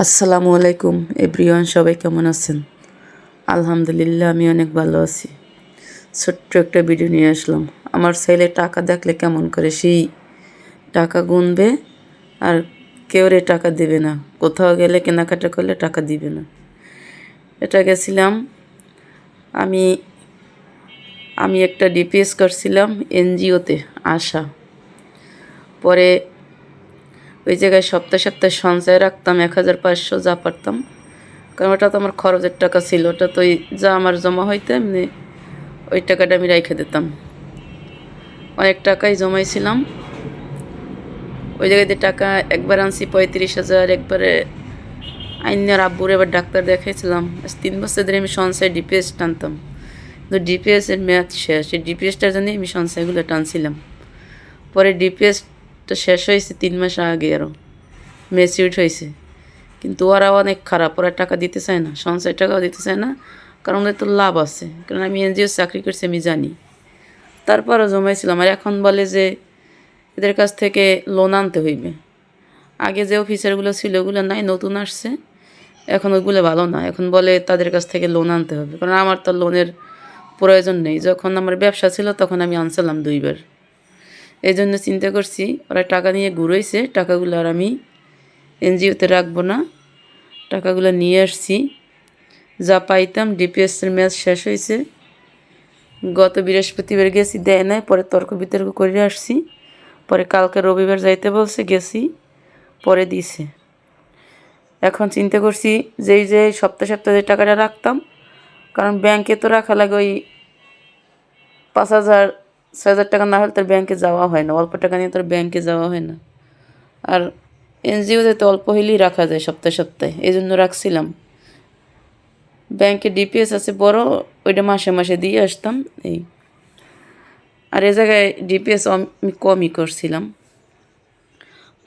আসসালামু আলাইকুম এভরিওয়ান, সবাই কেমন আছেন? আলহামদুলিল্লাহ, আমি অনেক ভালো আছি। ছোট্ট একটা ভিডিও নিয়ে আসলাম। আমার ছেলে টাকা দেখলে কেমন করে, সেই টাকা গুনবে আর কেউরে টাকা দিবে না, কোথাও গেলে কেনাকাটা করলে টাকা দিবে না। এটা গেছিলাম আমি আমি একটা ডিপিএস করছিলাম এনজিওতে আশা। পরে ওই জায়গায় সপ্তাহে সপ্তাহে সঞ্চয় রাখতাম 1500 যা পারতাম, কারণ ওটা তো আমার খরচের টাকা ছিল। ওটা তো যা আমার জমা হইতো এমনি ওই টাকাটা আমি রেখে দিতাম। অনেক টাকাই জমাইছিলাম। ওই জায়গাতে টাকা একবার আনছি 35,000, একবারে আইনার আব্বুর এবার ডাক্তার দেখাইছিলাম। 3 বছর ধরে আমি সঞ্চয় ডিপিএস টানতাম, কিন্তু ডিপিএসের মেয়াদ শেষ। সেই ডিপিএসটার জন্যই আমি সঞ্চয়গুলো টানছিলাম। পরে ডিপিএসটা শেষ হয়েছে 3 মাস আগে, আরও ম্যাচিউর হয়েছে, কিন্তু ওরা অনেক খারাপ। ওরা টাকা দিতে চায় না, সঞ্চয় টাকাও দিতে চায় না, কারণ ওদের তো লাভ আছে। কারণ আমি এনজিও চাকরি করছি, আমি জানি। তারপরও জমাইছিলাম। আর এখন বলে যে এদের কাছ থেকে লোন আনতে হইবে। আগে যে অফিসারগুলো ছিল ওগুলো নাই, নতুন আসছে, এখন ওইগুলো ভালো না। এখন বলে তাদের কাছ থেকে লোন আনতে হবে, কারণ আমার তো লোনের প্রয়োজন নেই। যখন আমার ব্যবসা ছিল তখন আমি আনছিলাম 2বার। এই জন্য চিন্তা করছি ওরা টাকা নিয়ে ঘুরাইছে, টাকাগুলো আর আমি এনজিওতে রাখবো না। টাকাগুলো নিয়ে আসছি, যা পাইতাম। ডিপিএসের ম্যাচ শেষ হয়েছে, গত বৃহস্পতিবার গেছি, দেয় নাই। পরে তর্ক বিতর্ক করে আসছি। পরে কালকে রবিবার যাইতে বলছে, গেছি, পরে দিছে। এখন চিন্তা করছি যে সপ্তাহে সপ্তাহে যে টাকাটা রাখতাম, কারণ ব্যাংকে তো রাখা লাগে ওই 5,000 6,000 টাকা না হলে তার ব্যাংকে যাওয়া হয় না। অল্প টাকা নিয়ে তার ব্যাংকে যাওয়া হয় না। আর এনজিওতে তো অল্প হইলেই রাখা যায় সপ্তাহে সপ্তাহে, এই জন্য রাখছিলাম। ব্যাংকে ডিপিএস আছে বড়, ওইটা মাসে মাসে দিয়ে আসতাম এই। আর এ জায়গায় ডিপিএস আমি কমই করছিলাম,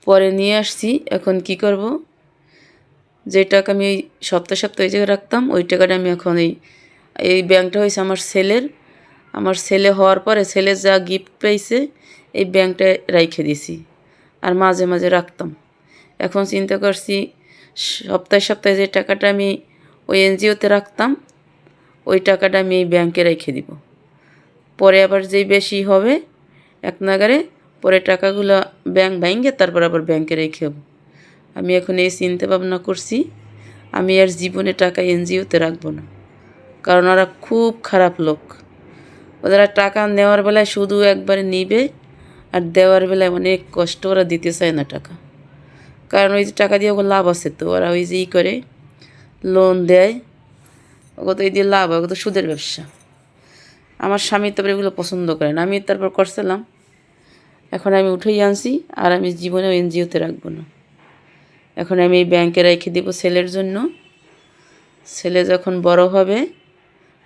পরে নিয়ে আসছি। এখন কি করব, যে টাকা আমি এই সপ্তাহে সপ্তাহে ওই জায়গায় রাখতাম, ওই টাকাটা আমি এখন এই ব্যাংকটা হয়েছে আমার ছেলের। আমার ছেলে হওয়ার পরে ছেলে যা গিফট পাইছে এই ব্যাংকটায় রাইখে দিছি, আর মাঝে মাঝে রাখতাম। এখন চিন্তা করছি সপ্তাহে সপ্তাহে যে টাকাটা আমি ওই এনজিওতে রাখতাম, ওই টাকাটা আমি এই ব্যাংকে রেখে দিব। পরে আবার যেই বেশি হবে এক নাগারে, পরে টাকাগুলো ব্যাংক ভাঙে তারপর আবার ব্যাংকে রেখে হবো। আমি এখন এই চিন্তা ভাবনা করছি, আমি আর জীবনে টাকা এনজিওতে রাখবো না, কারণ ওরা খুব খারাপ লোক। ওরা টাকা নেওয়ার বেলায় শুধু একবারে নিবে, আর দেওয়ার বেলায় অনেক কষ্ট। ওরা দিতে চায় না টাকা, কারণ ওই যে টাকা দিয়ে ওগুলো লাভ আছে, তো ওরা ওই যেই করে লোন দেয়, ওগুলো তো এই দিয়ে লাভ হয়, ওগুলো তো সুদের ব্যবসা। আমার স্বামী তারপরে এগুলো পছন্দ করে না, আমি তারপর করছিলাম। এখন আমি উঠেই আনছি, আর আমি জীবনেও এনজিওতে রাখবো না। এখন আমি এই ব্যাংকে রেখে দিব ছেলের জন্য। ছেলে যখন বড় হবে,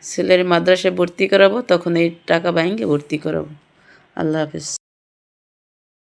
ছেলের মাদ্রাসায় ভর্তি করাবো, তখন এই টাকা ব্যাংকে ভর্তি করাবো। আল্লাহ হাফেজ।